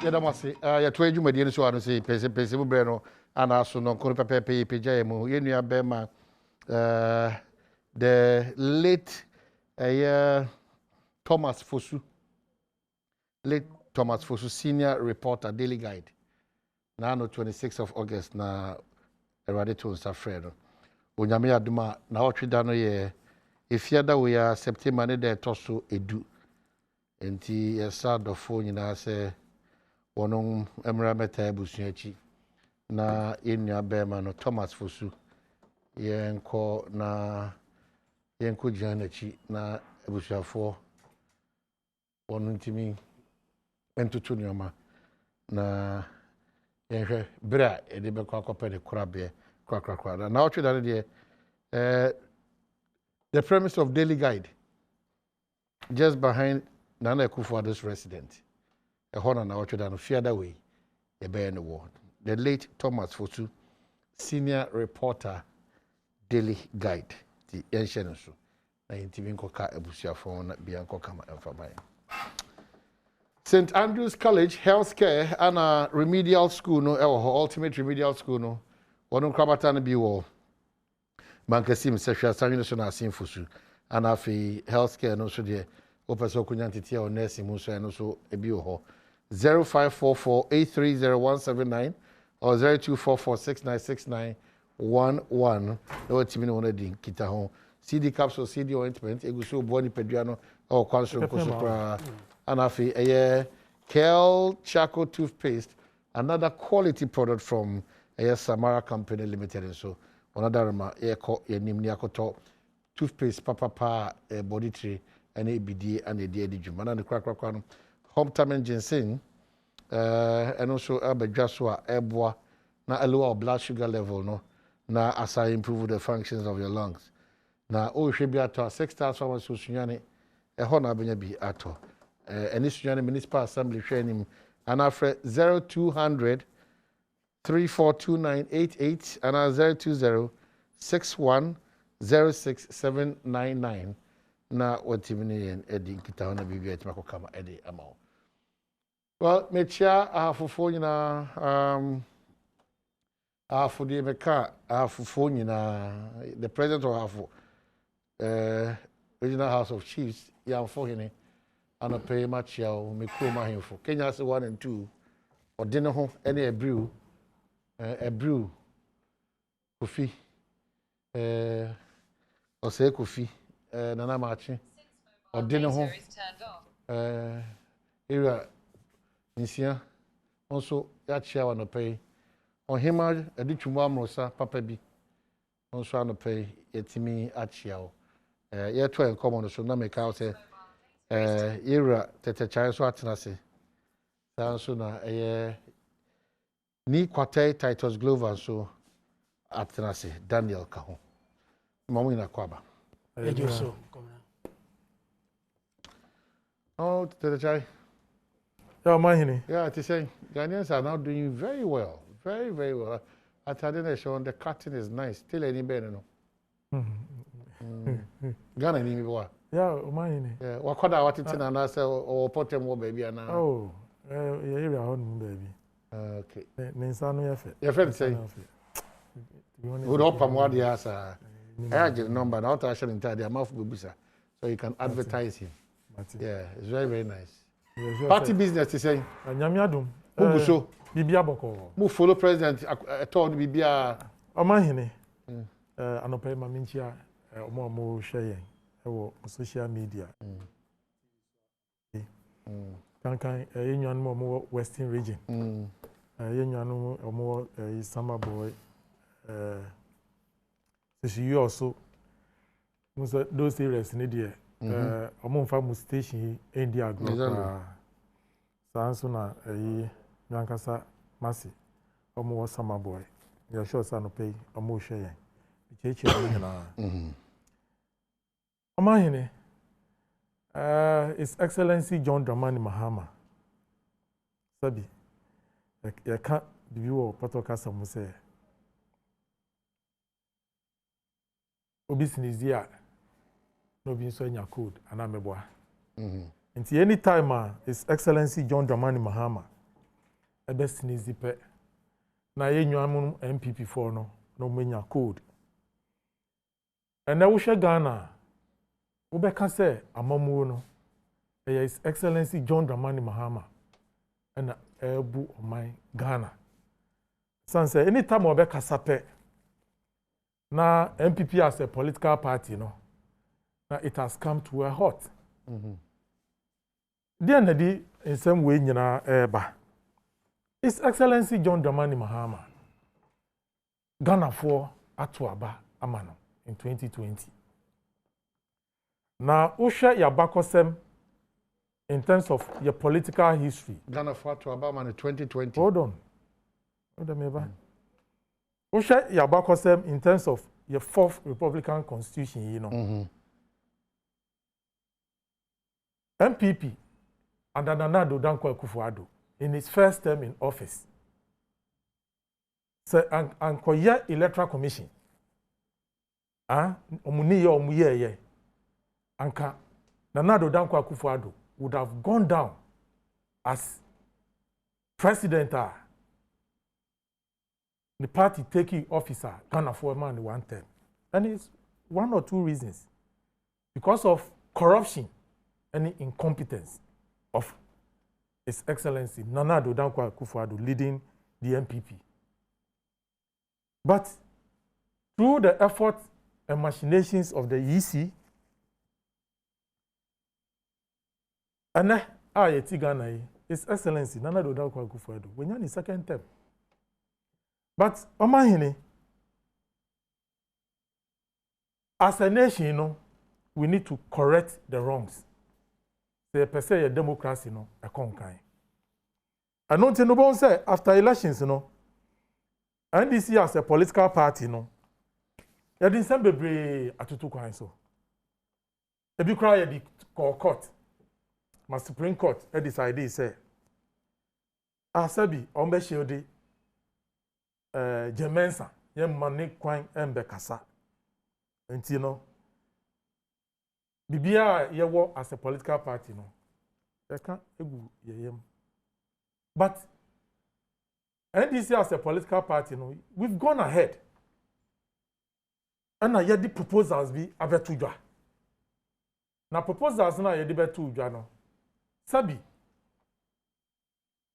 Yedamasi, ya tuweju mediyeni so anu se pese bu breno ana so no kono pepe peja mu ye nua bema the late Thomas Fosu, senior reporter, Daily Guide. Now on 26th of August na erade to Safredo. Onyame aduma na otwe da no ye efiada we ya September ne de toso edu. Enti yesa dofo nyina se wonon emra meta ebusuachi na enua bema no Thomas Fosu yenko janachi na ebusuafo wonon timi entutu nyoma na yenhwe bra ede be kwa kope de korabe kwa na otwe da de the premise of Daily Guide just behind Nana Akufo-Addo's resident. A honor na otwe da no fiada way e be in the world. The late Thomas Fosu, senior reporter, Daily Guide. The ancient so na intimi nkoka ebusuafo na bia nkoka ma emfaban. St. Andrew's College Healthcare and a remedial school no ultimate remedial school no wono krabata na bi wo mankasim sehwa sanwe so na asin Fosu and afi healthcare no so de opeso kunyantitia o nursing mu so no so ebi wo 0544830179 or 0244696911 no timi no di kita ho CD capsule CD ointment eguso body peduano o kwansoro nkoso pra anafi Kel Charcoal toothpaste, another quality product from Samara Company Limited. And so another nimniakoto toothpaste papa body tree and ABD and a DAD jum and the crack Homtamen ginseng and also Abajaswa Ebwa na a lower blood sugar level no na as I improve the functions of your lungs. Na o should be at 6,000 so sunyani a hona benyabi ato. And this municipal assembly training and after 0200 342988 and 020 6106 na watimini en edi kitahona bibi etimako kama edi amao. Well, mechia ahafufo nyina ahafudi meka ahafufo nyina the president of Ahafo Regional House of Chiefs yamfo hene ana pay match yaw me kuma himfo Kenya se 1 and 2 odine ho ene ebrew kofi ose kofi nana machi odine ho era nsia onso ya chia wa no pay ohima aditwumu amrosa papa bi onso ano pay etimi achia o ye to en common so na make out say era tetechai so atenase so na ni kwatay Titus Glover so atenase Daniel Kaho mamu ina kwaba ejoso oh tetechai yeah to say Ghanaians are now doing very well atade show the cutting is nice still any better no Ghana ni biwa yeah omahini yeah wakoda watitina na say o potem wo baby ana oh area hon baby okay ne nsanu yafe yafe say we don't pam dia asa I get number now to actually enter the mouth bubusa so you can advertise him yeah it's very nice party business is saying nyame adom bubuso bibia boko mu follow president told bibia omahini anopai maminchia omo hwe ewo social media kankan yenwan omo western region yenwan omo summer boy so you also those areas ne there omo mfa mu station India group sanso na nyankasa masi omo summer boy ya sure sa no pay omo hwe yen cheche na Omahine, His Excellency John Dramani Mahama. Sabi, I can't be you Patokasa Muse. Obisinizia, no being so in your code, and I'm a boy. Until any time, His Excellency John Dramani Mahama, best sneeze pe na ye nwamu MPP4 no menya code and na wo hwe Ghana wo be ka say amamuo no His Excellency John Dramani Mahama and ebu oman Ghana sanse anytime we be kasa pe na MPP as a political party no na it has come to a halt. Dear Nadi, in some way, His Excellency John Dramani Mahama, Ghana for Atuaba Amano in 2020. Now, Usha Yabakosem, in terms of your political history. Ghana for Atuaba Amano in 2020. Hold on. Usha Yabakosem, in terms of your 4th Republican Constitution, you know. MPP under Nana Addo Dankwa Akufo-Addo in his first term in office. So, and Koya Electoral Commission. Omuye. Anka Nana Addo Dankwa Akufo-Addo would have gone down as president. The party taking officer Ghana for a man in 1 term. And it's 1 or 2 reasons. Because of corruption. Any incompetence of His Excellency Nana Addo Dankwa Akufo-Addo leading the MPP. But through the effort and machinations of the EC, and Ghana, His Excellency Nana Addo Dankwa Akufo-Addo, when you're in 2nd term. But Omahini, as a nation, you know, we need to correct the wrongs. The per se democracy no a conkai. I don't know say after elections NDC as a political party you didn't send bebre atutu kwan so. Ebi kra ye di court. My Supreme Court decided say asabi on be shield Jemensa ye mane kwan embe kasa. Enti no Bibia yewo as a political party no. Eka egu yeyem. But NDC as a political party no, we've gone ahead. And na yedi proposals bi abetudwa. Na proposals na yedi betudwa no. Sabi.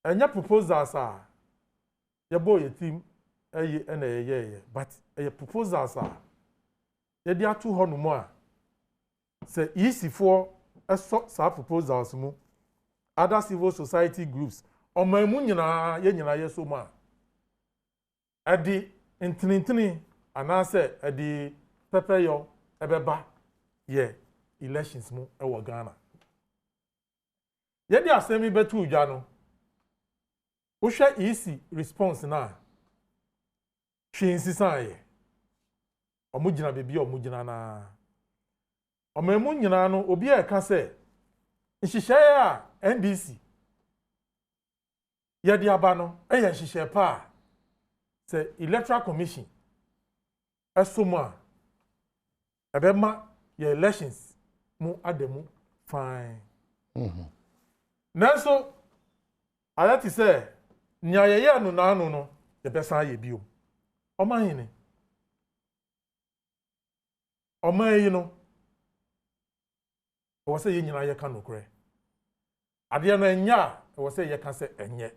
Enya proposals yebo ye team eye na ye but eye proposals yedi atu ho no mo a say easy for some proposals mu other civil society groups omamu nyina ye nyina ye so ma adi intini anase adi pepeyo ebeba ye elections mu e wo Ghana ye di asemi betu udwa no wo hwe easy response na hwinsisan ye omugina bebi omugina na Omemu nyina no obi e ka se nhihye a NDC ye di aba no e ye nhihye pa se Electoral Commission esoma ebema ye elections mu ademu fine nanso ayati se nya ye anu na anu no ye besa ye bio omahini omayi no was say nyina ye kan nokre ade no enya was say ye kan say enye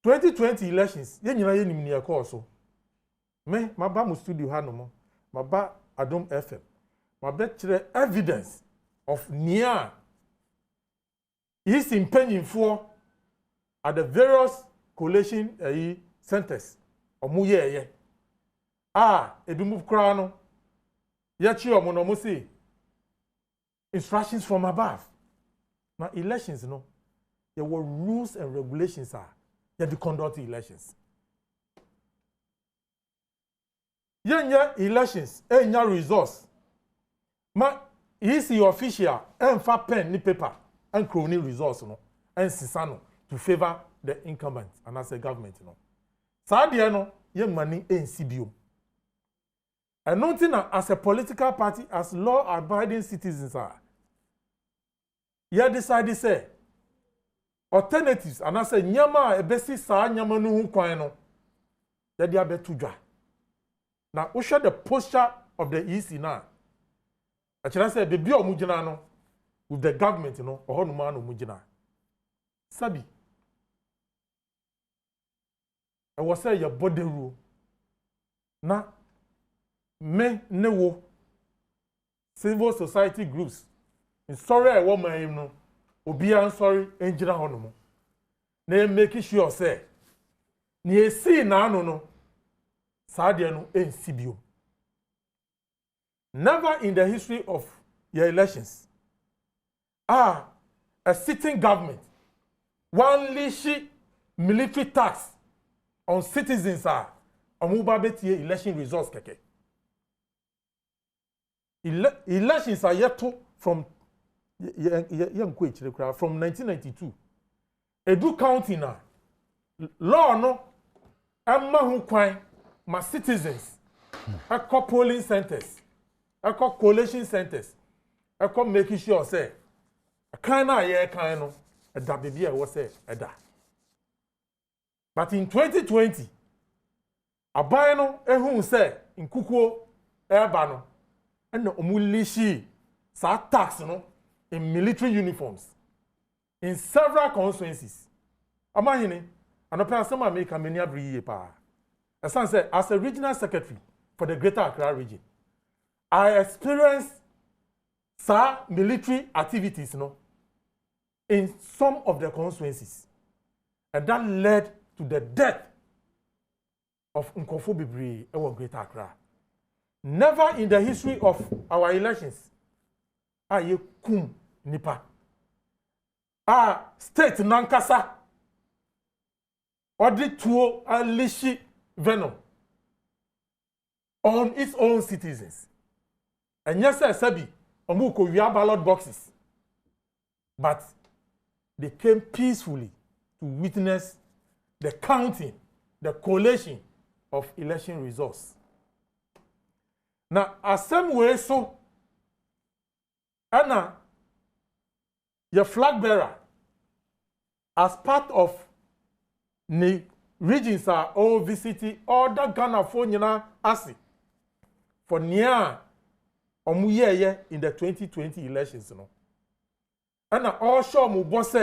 2020 elections ye nyina ye nim ne call so me maba mu studio ha no mo maba Adom FM maba kire evidence of near is impending for at the various collation centers omu ye ebi mu kra no ye chi omo no mo say instructions from above. Now elections, there were rules and regulations that to conduct elections. Yeah, elections, yeah results. Ma is the official and fat pen ni paper and crony results and sisano to favor the incumbent and as a government Sadiano, young money in CBO. And nothing as a political party as law-abiding citizens are. You decide say, alternatives and I say nyama ebesi saa nyama no hu kwan no ya dia betu dwa na wo hwe the posture of the EC na a kira say be bi o mu gina no with the government no oho no ma no mu gina sabi e wo say ya boderu na me ne wo civil society groups in sorry e wo man no obi an sorry engira ho no mo na make sure say ni esi na anu no saade no ensibio. Never in the history of your elections a sitting government one leash military tax on citizens are omuba betie election results keke. Elections are yet to from 1992. Edu county na law no emma hu kwan ma citizens akọ polling centers akọ collation centers akọ making sure say kan na ye kan no da bebia wo say eda. But in 2020 aban no ehun say nkukuo eba no na omulishi sa tax no in military uniforms in several constituencies. Amahini anope asema make amani abri pa. As a regional secretary for the Greater Accra region, I experienced some military activities in some of the constituencies. And that led to the death of Nkofo Bibri in Greater Accra. Never in the history of our elections aye kum nipa. State nankasa odi tuo alishi venom on its own citizens. And yes, Sabi, Omuko, we have ballot boxes. But they came peacefully to witness the counting, the collation of election results. Now, as same way, so, Anna, your flag bearer, as part of the regions are all visiting all the Ghana for asi for near omuye in the 2020 elections no. And all show mu boss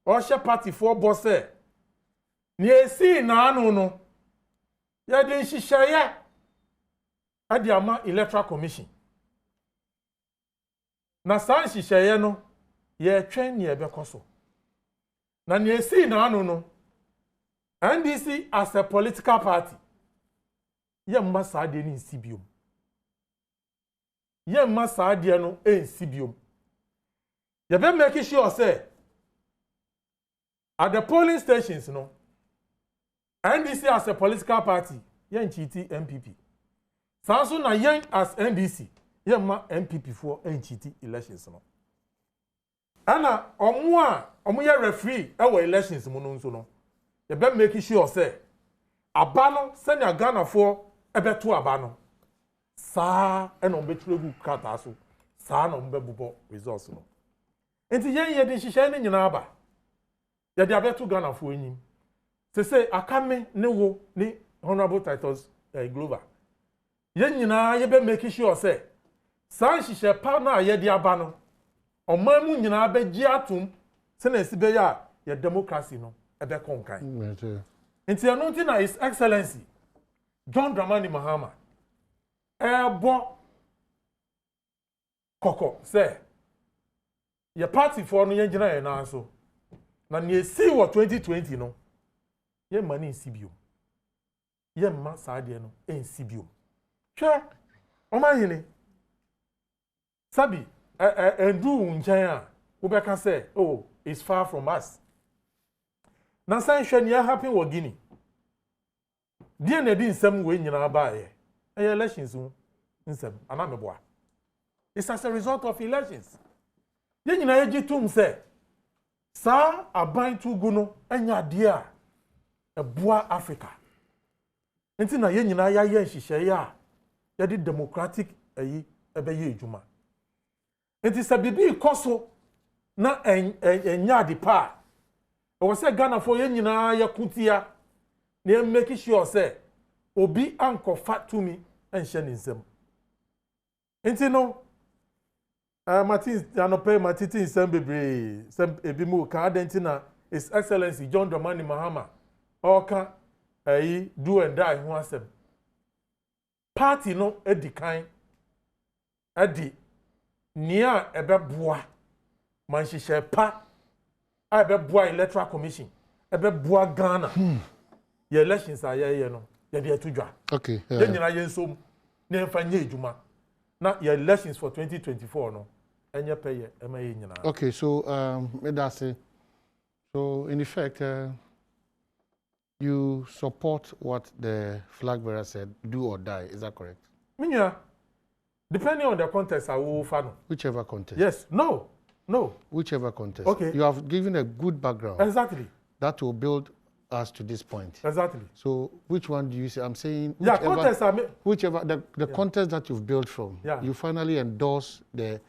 all share party for boss ni esi na anu no ya de nhihye ade ama electoral commission na san nhihye no ye twen ne ebekoso na ni esi na anu no NDC as a political party yemma saade ni nsibiom yemma saade no ensibiom ye be make sure say at the polling stations no NDC as a political party yen chiti MPP sanso na yen as NDC yemma MPP for enchiti elections no ana omo ye referee e wo elections mo no nso no you better make sure say abano send your Ghana for ebeto abano sa eno betulegu kata so sa no mbebubo results no enti ye de hihye ne nyina aba ye de abeto Ghana for enyim say akame ne wo ni honorable titles Glover ye nyina ye be make sure say sa hihye pa na ye de aba no omamu nyina be gi atum se na sibe ya ye democracy no ebe konkan. Nti anu nti na His Excellency John Dramani Mahama ebo koko say your party for no yen gina ye na so na ne esi wo 2020 no ye mani nsibio ye mma saade no ensibio hwe o ma hene sabi endu nchen a wo be ka say oh it's far from us. Na san hwe ne happen wo Guinea. Die na di nsem we nyina ba ye. Elections nsem anameboa. It's as a result of elections. Ye nyina ye gitum say sa aban tugu no anya de a eboa Africa. Nti na ye nyina ya ye nhihye ya ye di democratic ayi ebe ye edwuma. Nti se bibi ikoso na enya de pa was a Ghana for Yenina Yakutia, near making sure, say, Obi Uncle Fat to me and sending them. And you know, Martin, I no pay my titi in some baby, some ebimu, Cardentina, His Excellency John Dramani Mahama, or can do and die who has them. Party no Eddie kind, Eddie, near a bebois, Manchisha pa. I be boy electoral commission. I be boy Ghana. Your elections are here, no. You're there to draw. Okay. Then you are so near Fanye Juma. Now your elections for 2024, no. And you pay MA. Okay, so that's it. So in effect, you support what the flag bearer said, do or die. Is that correct? Minya, depending on the context, I will follow. Whichever context. Yes. No. No. Whichever contest. Okay. You have given a good background. Exactly. That will build us to this point. Exactly. So which one do you say? I'm saying yeah, contest. Whichever the contest that you've built from, you finally endorse the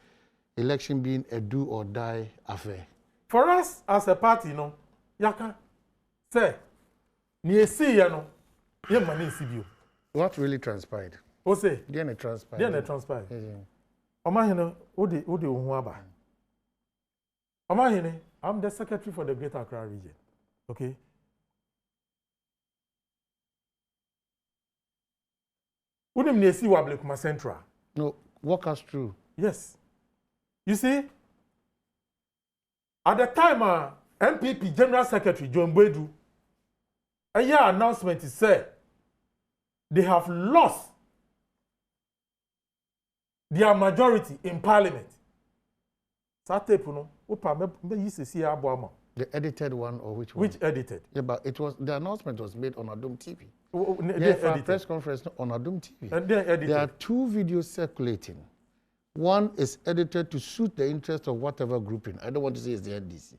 election being a do or die affair. For us as a party, no, yaka say, ni see no, ye mani sibio. What really transpired? O say, then it transpired. Then it transpired. Oma hino, odi ohuaba. I'm the secretary for the Greater Accra region. Okay? Wouldn't you see Wablekuma Central? No, walk us through. Yes. You see, at the time, MPP General Secretary John Bwedu, a year announcement is said they have lost their majority in Parliament. The edited one or which one? Which edited? Yeah, but the announcement was made on Adom TV. Yeah, press conference on Adom TV. And there are two videos circulating. One is edited to suit the interest of whatever grouping. I don't want to say it's the NDC.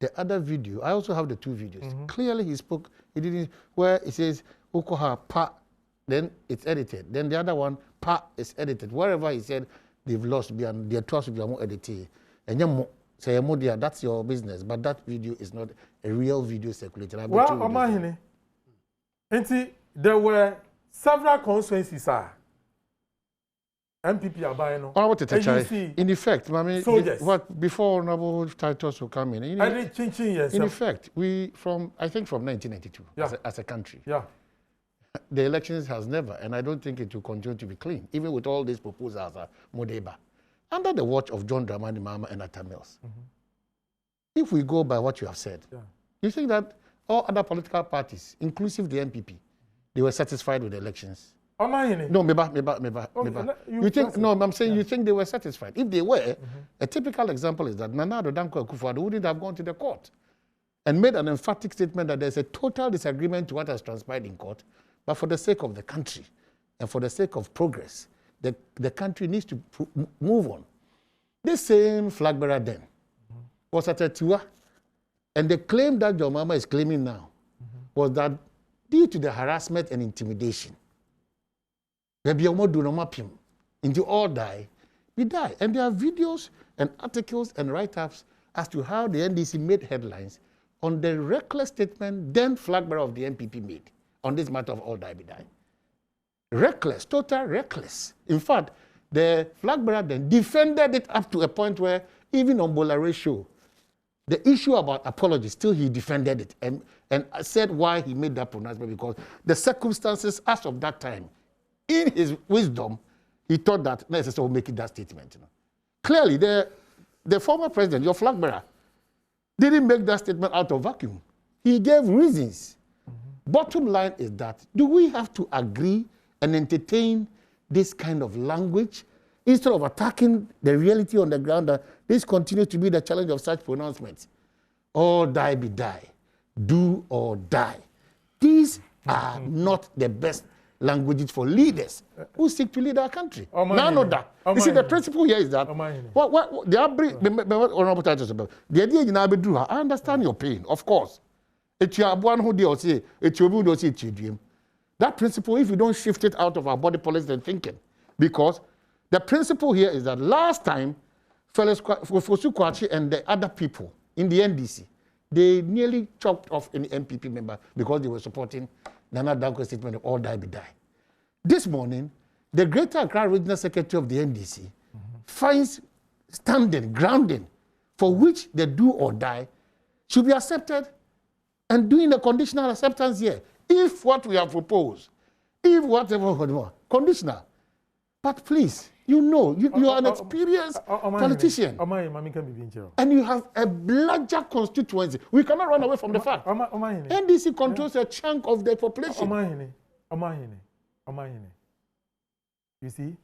The other video, I also have the two videos. Clearly he spoke, he didn't, where it says, Okoha pa, then it's edited. Then the other one, pa, is edited. Wherever he said, they've lost, their trust will be more edited. And say, that's your business, but that video is not a real video circulated. Well, there were several constituencies. MPP are buying. In effect, what before honorable titles will come in. In effect, I think from 1992, as a country, the elections has never, and I don't think it will continue to be clean, even with all these proposals, Modeba. Under the watch of John Dramani Mahama and Atta Mills. If we go by what you have said, you think that all other political parties, inclusive the MPP, they were satisfied with the elections? No, you think, no, I'm saying you think they were satisfied. If they were, a typical example is that Nana Addo Dankwa Akufo-Addo wouldn't have gone to the court and made an emphatic statement that there's a total disagreement to what has transpired in court, but for the sake of the country and for the sake of progress, the country needs to move on. This same flag bearer then was at a Tiwa, and the claim that your mama is claiming now was that due to the harassment and intimidation, into all die, we die. And there are videos and articles and write-ups as to how the NDC made headlines on the reckless statement then flag bearer of the MPP made on this matter of all die, be die. Reckless, total reckless. In fact, the flag bearer then defended it up to a point where even on Bolare show, the issue about apology, still he defended it and said why he made that pronouncement, because the circumstances as of that time, in his wisdom, he thought that necessary will make it that statement. Clearly, the former president, your flag bearer, didn't make that statement out of vacuum. He gave reasons. Bottom line is that, do we have to agree and entertain this kind of language instead of attacking the reality on the ground that this continues to be the challenge of such pronouncements? All die be die, do or die. These are not the best languages for leaders who seek to lead our country. None of that. You see, the principle here is that I understand your pain, of course. That principle, if we don't shift it out of our body policy and thinking, because the principle here is that last time, Fosu Kwachi and the other people in the NDC, They nearly chopped off an MPP member because they were supporting Nana Dankwa statement of all die be die. This morning, the Greater Accra Regional Secretary of the NDC finds standing, grounding, for which the do or die should be accepted and doing a conditional acceptance here. If what we have proposed, if whatever, conditional. But please, you know, you are an experienced politician. And you have a larger constituency. We cannot run away from the fact. NDC controls a chunk of the population. You see,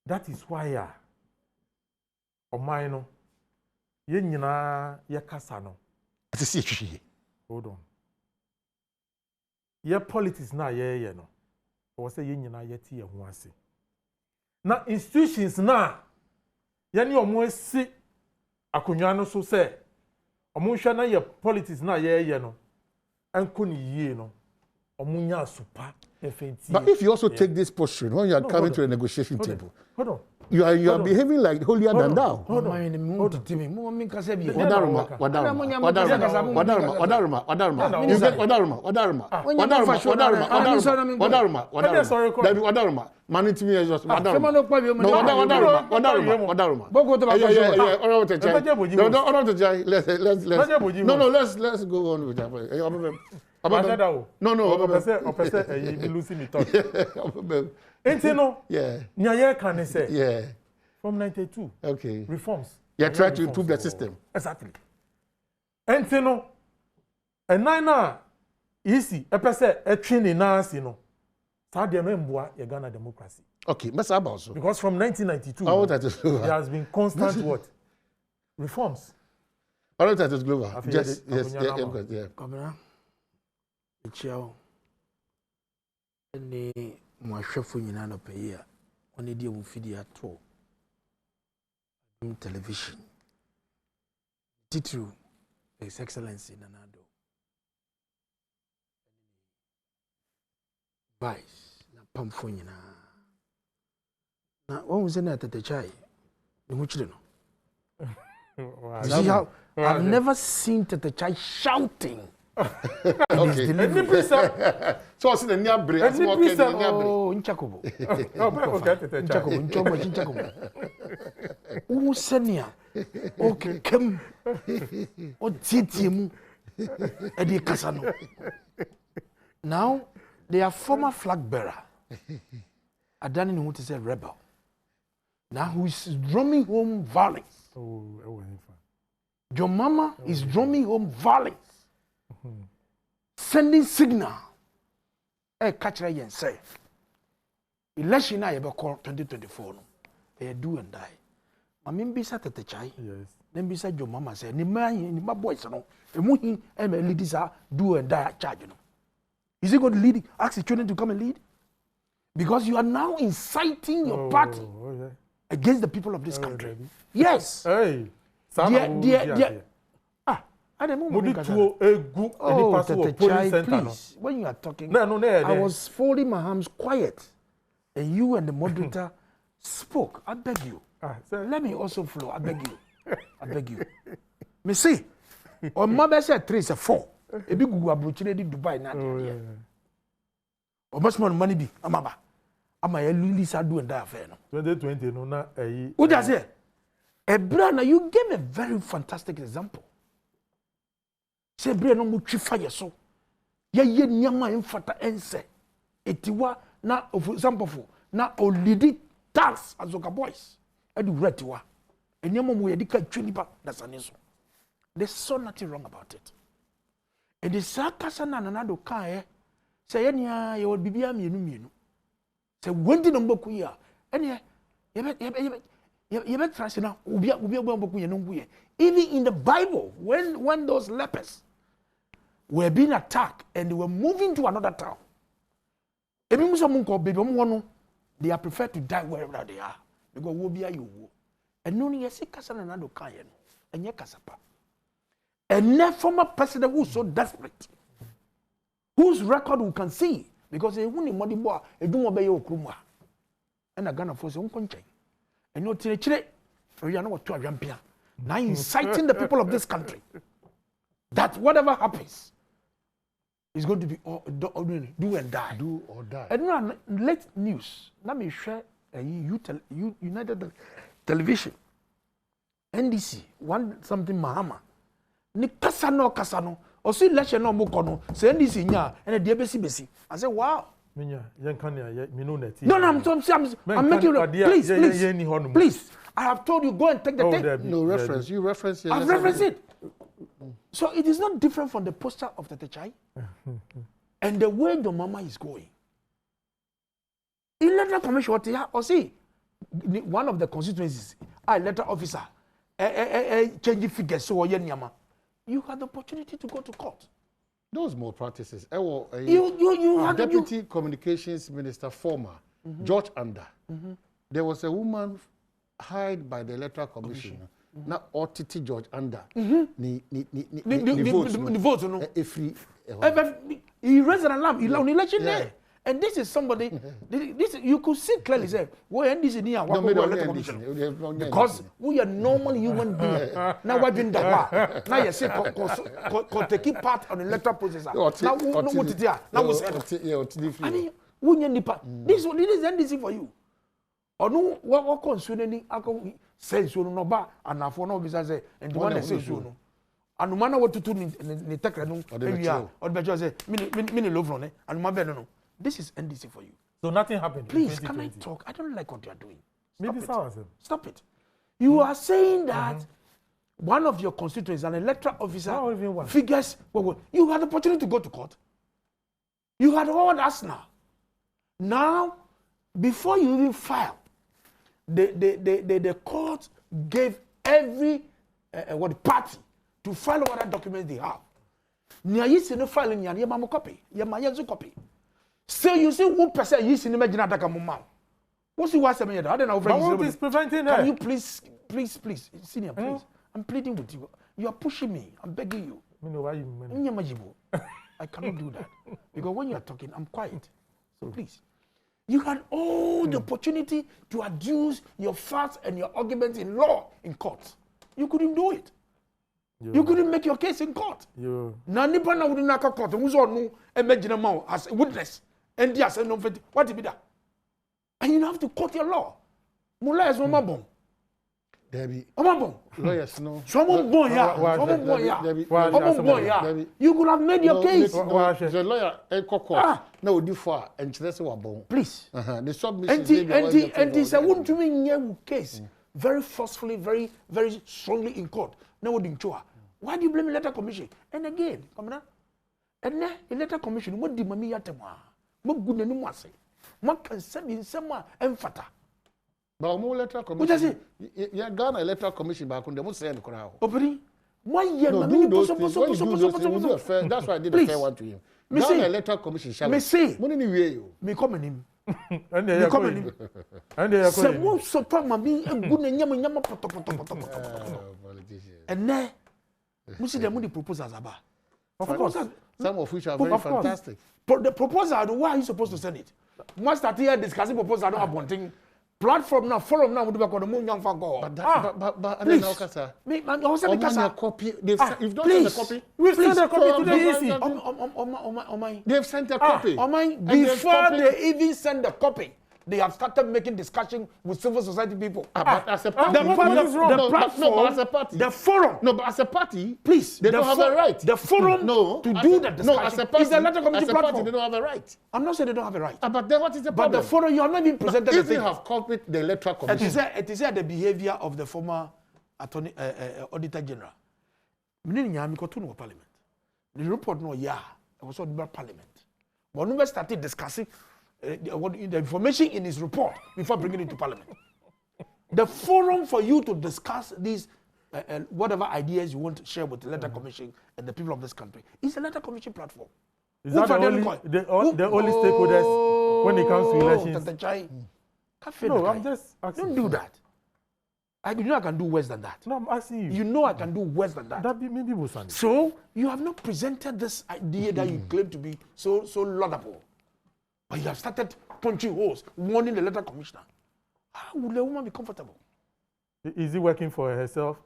that is why Omaino, Yenina Yakasano. Hold on. Your politics na ye no. Or say Yenina Yeti and Wasi. Now institutions na yani omo si akonwa so say omo hwa na your politics na ye no anko ni yie no omo nya super. But if you also take this posture when you are coming to a negotiation table, hold on. You are behaving like holier than thou. Hold on. No, let's go on with that. Yeah. From 92. Okay. Reforms. You try to improve the system. Exactly. And no. And now, easy. A person a training now, Ghana democracy. Okay, but also. Because from 1992, there has been constant what? Reforms. All of that is global. Yes. Governor, the mwahwefo nyina no pay a one dey mu fidi ato television titru His Excellency Nanado vice na pamfo nyina na won say na tetechai ni hu chire no. See how I've never seen tetechai shouting. Okay. So I see the near break. Oh, Nchakobo. Nchakobo. Who senior? Okay, come. O TTM. Edi Kasano. Now they are former flag bearer. Adani who to say rebel. Now who is drumming home violence. Your mama is drumming home violence. Sending signal. Catch her and say, election na yebe call 2024 no. Do and die. Mami bisa tete chai. Yes. Then bisa your mama say, ni ma boys no. Emu hin ladies are do and die charge no. Is he going to lead? Ask the children to come and lead? Because you are now inciting your party against the people of this country. Yes. Hey. Please, when you are talking, I was folding my arms quiet, and you and the moderator spoke. I beg you. Let me also flow. I beg you. I beg you. Me see, on my best said 3 is a 4. A big Guabuchine Dubai now. Or much more money be. Amaba. Am I Lisa do and die affair? 2020 no na what does it? Ebrana, you gave a very fantastic example. Say Ebrana no mutwi fire so. Ye nyama emfata ense. Etiwa na of example na olidi dance azoka boys. Edu retiwa. Enyama mu yedika twinipa dasaneso. There's so nothing wrong about it. And the sakasa na nanado kan say enya ye would bibia mienu. Say when did number kuya. Enya even in the Bible, when those lepers were being attacked and they were moving to another town, they are preferred to die wherever they are because we'll be a you. And no, yes, Casanado Kayan and Yakasapa. And a former president who's so desperate, whose record we can see because they won't Modiboa, a doom obey your Kruma, and a gun of force on country. And you are not to Rampia. Now inciting the people of this country. that whatever happens is going to be do and die. Do or die. And now, late news. Let me share United Television, NDC, something Mahama. Ni kasano. Or see election no mukono. Say NDC nya and the besi. I say wow. No, I'm making it. Please. I have told you go and take the tape. No reference. You reference it. I've referenced it. So it is not different from the poster of the Techai and the way the mama is going. In letter commission, or see one of the constituencies, letter officer, changing figures so you had the opportunity to go to court. Those more practices. You had Deputy Communications Minister former George Anda. There was a woman hired by the Electoral Commission. Now, OTT George Anda. The votes, no. He raised an alarm. He won election there. And this is somebody. This you could see clearly. Say, where this is here? Because we are normal human beings. Now we're doing that. Now you say, take part on the electoral process. Now what is there? Now what's I mean, we need this is NDC for you. Or no, what concerning sense you no ba and for no visa say and the one that says no. And no matter what to do in take no or be just say mini love no and my no. This is NDC for you. So nothing happened. Please, can I talk? I don't like what you are doing. Stop it. it. You are saying that one of your constituents, an electoral officer, figures. You had the opportunity to go to court. You had all us now. Now, before you even file, the court gave every party to file whatever documents they have. Nia yi se no file nia ye mamu copy. Ye ma yenzu copy. So you see 1% yi se no magina daka mo ma. What's the worst I mean? I don't know. But what is preventing that? Can you please, senior, please? I'm pleading with you. You are pushing me. I'm begging you. I cannot do that because when you are talking, I'm quiet. So please. You had all the opportunity to adduce your facts and your arguments in law in court. You couldn't do it. You couldn't make your case in court. Now, Nipana wouldn't knock a court. Who's on no imagine as a witness? And yes, and no, what did be that? And you have to quote your law. Mula is one bomb. Debbie. Lawyers, no. Someone born here. You could have made your case. The lawyer, no, do far, and that's what bomb. Please. The submission. And this I wouldn't doing your case very forcefully, very, very strongly in court. Now, why do you blame the electoral commission? And again, come on. And then electoral commission, what did Mammy Yatama? What good and was it? What can send in someone and fata? But more electoral commission. You Ghana electoral commission back on the most end crowd. Opening 1 year, that's why I did the fair one to him. Ghana electoral commission shall say, me comment him. And they are coming. And they are coming. Some so talk my being a good and yama and then we see the money proposals about. Of course. Some of which are very fantastic. The proposal, why are you supposed to send it? Once that here discussing proposal, I don't have one thing. Platform now, forum now, we do the moon young fan go. But I don't know, Kasa. Me, I was saying a copy. You've not sent a copy. We've sent a copy to the EC. They've sent a copy. Before they even send the copy, they have started making discussion with civil society people. But as a party, the platform, as a party, the forum. No, but as a party, please, they don't have a right. The forum to do the discussion. No, as a party, is the electoral committee platform. They don't have a right. I'm not saying they don't have a right. But then what is the problem? But the forum, you are not being presented. If you have copied the electoral commission, it is the behavior of the former attorney, auditor general. Meaning, I'm going to parliament. The report no it was about parliament. But never started discussing the information in his report before bringing it to parliament. The forum for you to discuss these whatever ideas you want to share with the electoral commission and the people of this country is the electoral commission platform. Is that the only stakeholders when it comes to elections? No, I'm just asking. Don't do that. I can do worse than that. No, I'm asking you. You know I can do worse than that. Maybe we'll send it. So you have not presented this idea that you claim to be so laudable. But you have started punching holes, warning the electoral commissioner. How would a woman be comfortable? Is he working for herself?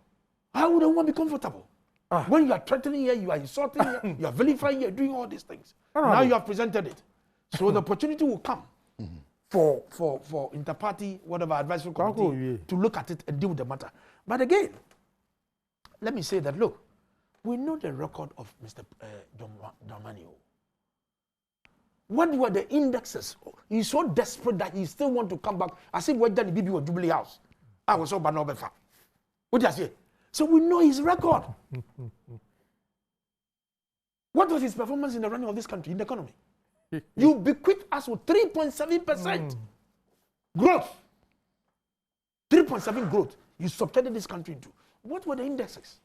How would a woman be comfortable? When you are threatening here, you are insulting here, you are vilifying here, doing all these things. Now you have presented it. So the opportunity will come for inter-party, whatever advisory committee to look at it and deal with the matter. But again, let me say that, look, we know the record of Mr. Dramani. What were the indexes? He's so desperate that he still want to come back as if we're done the BB or Jubilee House. I was so bad. What do you say? So we know his record. What was his performance in the running of this country, in the economy? You bequeathed us with 3.7% growth. 3.7 growth. You subjected this country into. What were the indexes?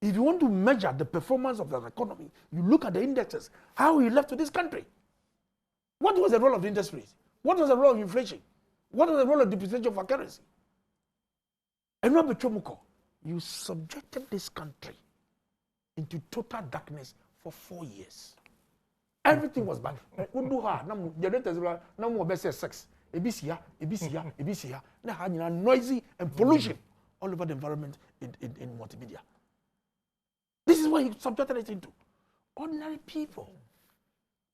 If you want to measure the performance of the economy, you look at the indexes, how he left to this country. What was the role of the industries? What was the role of inflation? What was the role of depreciation of our currency? And not Betromoko, you subjected this country into total darkness for 4 years. Everything was bad. Sex, noisy and pollution all over the environment in multimedia. This is what he subjected it into. Ordinary people,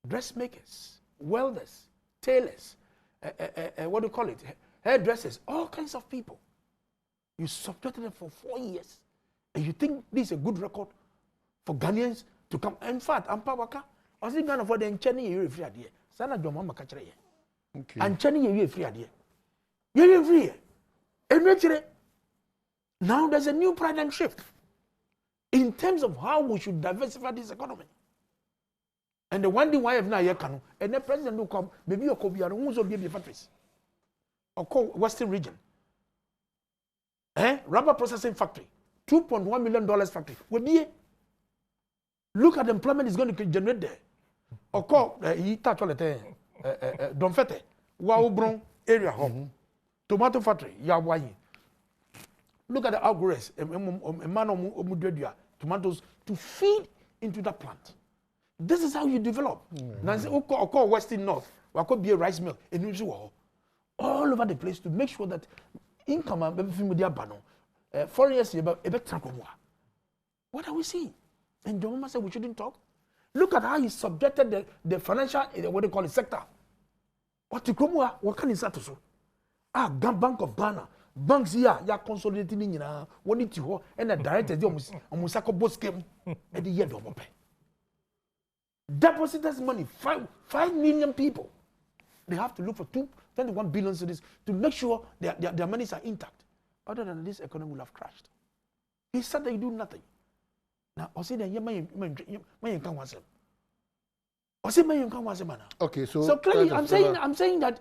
dressmakers, welders, tailors, what do you call it? Hairdressers, all kinds of people. You subjected them for 4 years. And you think this is a good record for Ghanaians to come? In fact, I'm Pawaka. I was thinking of what the Encheni you free idea. Sana Jomama Kachre. Okay. And Cheni you free idea. You're free. And now there's a new paradigm shift in terms of how we should diversify this economy. And the one thing why have now here can and the president will come, maybe you could be a who's of the factories or call Western region. Rubber processing factory, $2.1 million factory. Look at the employment is going to generate there. Or call he touch all the time. Domfete, Waubron area home. Tomato factory, Yawayi. Look at the outgrowers, a man of tomatoes to feed into that plant. This is how you develop. Now, call Western North, or could be a rice mill in all over the place to make sure that income and everything with their banner. 4 years, what are we seeing? And John Mama said we shouldn't talk. Look at how he subjected the financial, what they call it, sector. What can he say to so? Bank of Ghana. Banks here, you are consolidating what did you and the directors, almost both scheme at the year of pay. Depositors' money, 5 million people. They have to look for 21 billion cities to make sure their monies are intact. Other than this, economy will have crashed. He said they do nothing. Now, I say that okay, so clearly, I'm saying that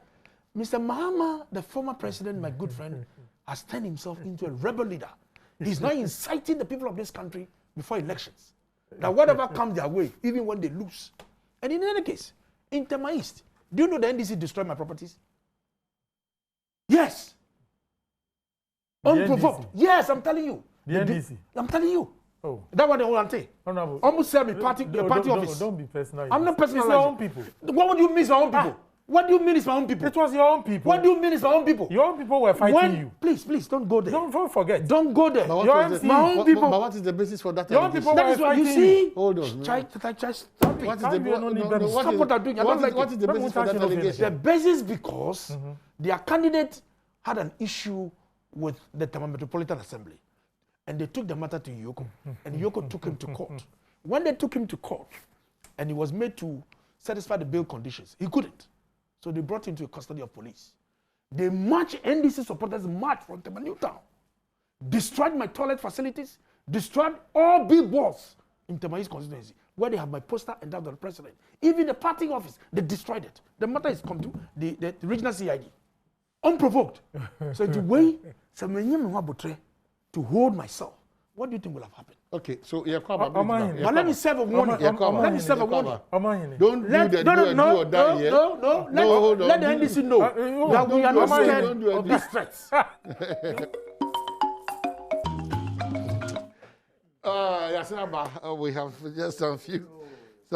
Mr. Mahama, the former president, my good friend, has turned himself into a rebel leader. He's now inciting the people of this country before elections. That whatever comes their way, even when they lose. And in any case, in Tema East, do you know the NDC destroyed my properties? Yes. Unprovoked. Yes, I'm telling you. The NDC. I'm telling you. Oh. That one they want to say. Honorable. Almost sell me party office. Don't be personal. I'm not personal. It's your own people. What would you mean it's my own people? What do you mean it's my own people? It was your own people. What do you mean it's my own people? Your own people were fighting you. Please, don't go there. Don't forget. Don't go there. My own people. But what is the basis for that? Your own people That were is what fighting you see. Hold on. Stop it. What is the basis for that allegation? The basis because their candidate had an issue with the Tema Metropolitan Assembly. And they took the matter to Yoko. And Yoko took him to court. When they took him to court, and he was made to satisfy the bail conditions, he couldn't. So they brought him to custody of police. They marched, NDC supporters marched from Tema Newtown, destroyed my toilet facilities, destroyed all billboards in Tema East constituency, where they have my poster and that of the president. Even the party office, they destroyed it. The matter is come to the regional CID. Unprovoked. So the way to hold myself, what do you think will have happened? Okay, so but let me serve a warning. Let me serve a warning. Don't do or die here. No, let the NDC know that we are not scared of these threats. We have just some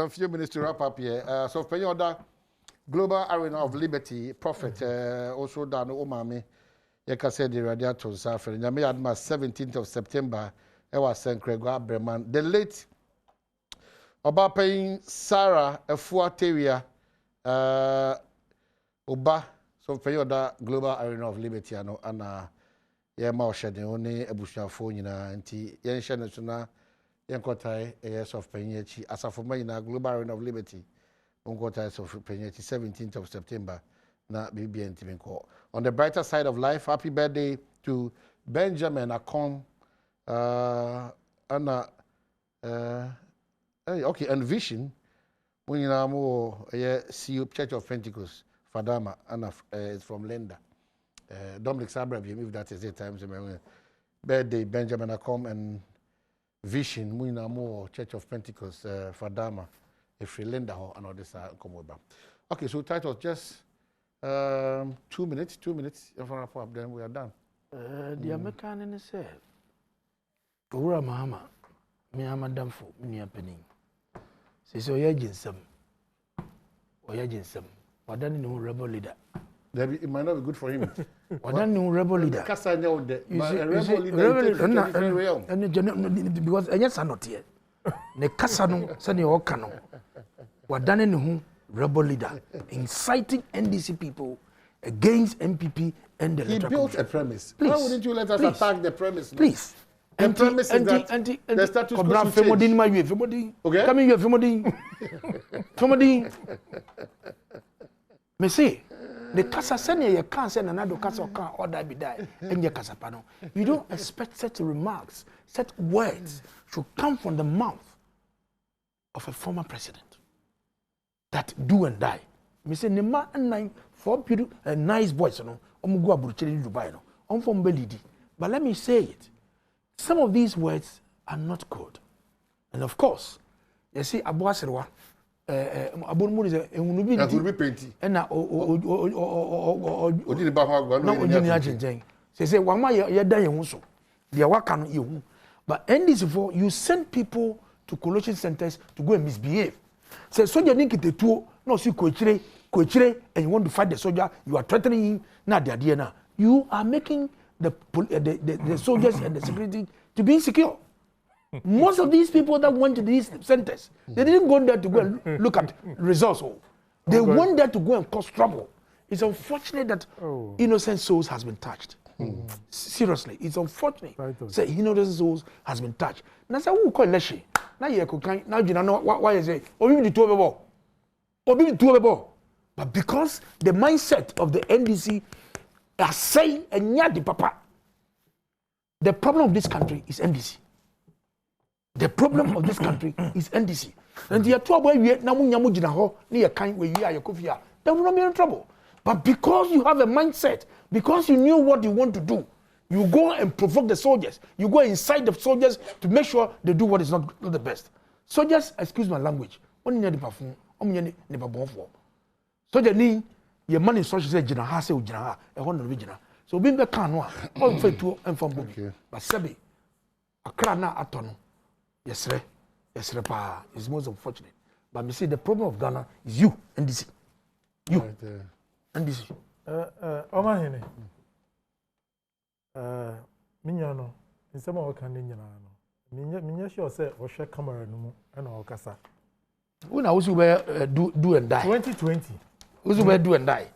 few minutes to wrap up here. So for your Global Arena of Liberty, Prophet, also done Omami. Like I said, the radiator suffering. I made 17th of September ewa Senkregwa Breman. The late Obapain Sarah Efuateria Oba so Peyoda Global Arena of Liberty ano ana ye ma ohede oni ebusuafo nyina nti ye nhye ne so na ye nkotai yes of Penyechi asafo nyina Global Arena of Liberty nkotai of Penyechi 17th of September na BBN Timinko. On the brighter side of life, happy birthday to Benjamin Akon okay, and Vision when you know CU Church of Pentecost Fadama and it's from Lenda. Dominic Sabra, if that is 8 times birthday Benjamin Akon and Vision when you know Church of Pentecost Fadama if Lenda and all this come over. Okay, so title just 2 minutes. Then we are done. The American said, Ura Mahama, me Madam for me happening. Say so, Yajinsum or Yajinsum, but then no rebel leader. It might not be good for him. But then no rebel leader. Because I know that rebel leader and because yes, I'm not here. Ne Casano, Sunny Okano, what done in whom rebel leader inciting NDC people against MPP and the he built a premise. Please, why wouldn't you let us attack the premise? Please. The premise is that the status quo should change. Okay? Come here, Femodi. Me say, the casa send you can't send another casa can order be die and your casa pano. You don't expect such remarks, such words should come from the mouth of a former president. That do and die. Me say Nema and 9 4 beautiful nice boys, you know. Go abuchiri Dubai, no. From Belidi. But let me say it. Some of these words are not good. And of course, you see Abuaserwa Abonmu is a unubi painting. And now Odi ba hwa no ojini ajenjen. Say wama ye dan ye hu so. Dia waka no ye hu. But end this for you send people to collection centers to go and misbehave. Say soldier need to tuo no see kochire and you want to fight the soldier, you are threatening him. Now the idea now you are making the soldiers and the security to be insecure. Most of these people that went to these centers, they didn't go there to go and look at results. They went there to go and cause trouble. It's unfortunate that innocent souls has been touched. Seriously, it's unfortunate. Say innocent souls has been touched. Now say who call Leshe? Now you can now you know why you say obi di tuobebo. But because the mindset of the NDC are saying and the papa, the problem of this country is NDC. The problem of this country is NDC. And the two boy we na munyamu jina ho ni ye kan we yi ayekofia. Then we not be in trouble. But because you have a mindset, because you knew what you want to do, you go and provoke the soldiers. You go inside the soldiers to make sure they do what is not the best. Soldiers, excuse my language, only need the perfume, only the bon for. Soldier ni your money instruction say jina ha say jina ha e ho no be jina. So be kan no a all for to and from bobi. But sabi akra na atono. Yesre pa is most unfortunate. But me see the problem of Ghana is you NDC. You NDC. Oma hene. Minya no nsema o kan nyina no. Minya sure say o hwe camera no mu e na o kasa. When I was do and die. 2020. Who's where do and die?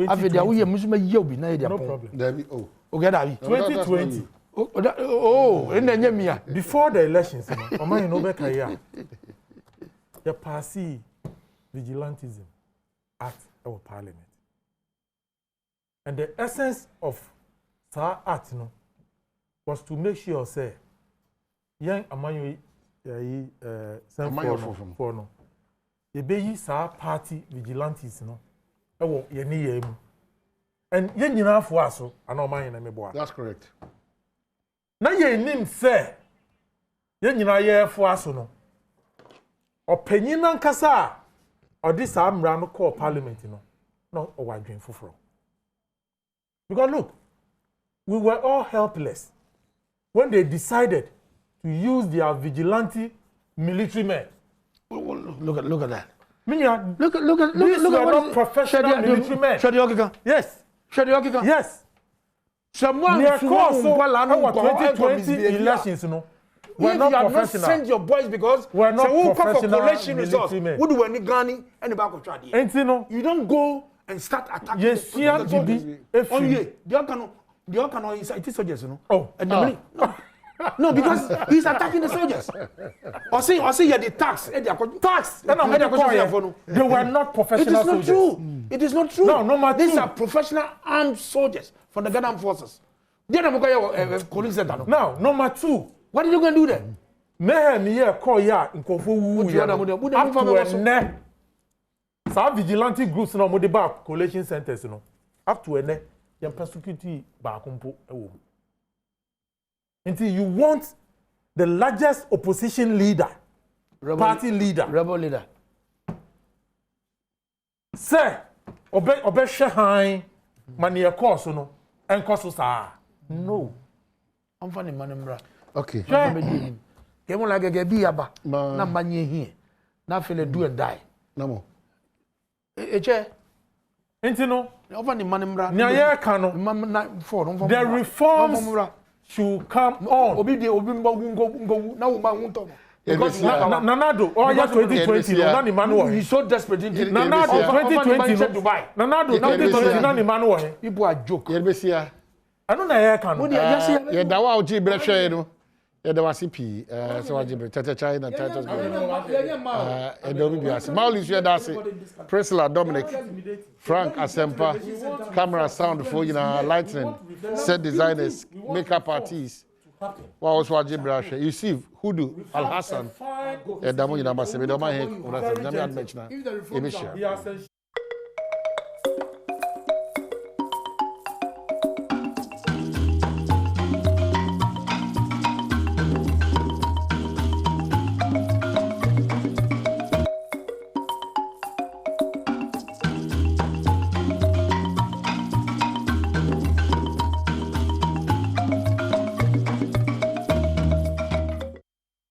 After the we musuma yeobi na no problem. David okay David 2020. And then before the elections, Oma you know be kaya. The passy vigilantism at our parliament. And the essence of Sir Art no was to make sure say young Amanyo for no. The baby Sir party vigilantes no. Ewo ye ni ye mu. And ye nyina fo aso ana Oman na meboa. That's correct. Na ye nim say ye nyina ye fo aso no. Opanyin nankasa odi sa amra no call parliament no o wadwen foforo. Because look, we were all helpless when they decided to use their vigilante military men. Look at that. Minya, Look at what professional military men. Yes. Yes. Someone near course so our 2020 elections, We're if not you have not professional. sent your boys because We're not so for professional collection results, military men. what do any Ghani and the back of trade? Ain't you know? You don't go and start attacking. Yes, the yeah, soldiers. Bibi. Oh yeah, the Okano is it soldiers, you know? Oh, And the no, because he's attacking the soldiers. Or say yeah, the tax. They were not professional soldiers. It is not true. It is not true. No, number two. These are professional armed soldiers from the Ghana forces. They are not calling center. Now, number two. What are you going to do then? Mehem here call ya nkofu up to a ne. Some vigilante groups no mo de back collation centers no. Up to a ne. Yam persecute ba kompo ewo. Until you want the largest opposition leader, party leader, rebel leader. Say, obe shehan mani e course no, enko so sa. No. I'm funny man. Okay. Get one like a be aba. Na manye here. Na feel do and die. No more. Eche. Intino. Over the manimra. Nya kano. The reforms should come on. Obi mbo na uma unto. Because Nanado, oh yeah, 2020, Nani Manuel. He's so desperate. Nanado 2020, Nanado 2020, Nani Manuel. People are joke. Yerbesia. I don't know how can. Yeah, that wa oji brehwe no. Yeah, there was CP. So waji bre tete China titles. Adom biase. Maulis here that's it. Priscilla Dominic, Frank Asempa, camera sound for you know lighting, set designers, makeup artists. What was waji brehwe? You see Hudu Al Hassan. Damu you know masebe do ma he. Una se na me mention na.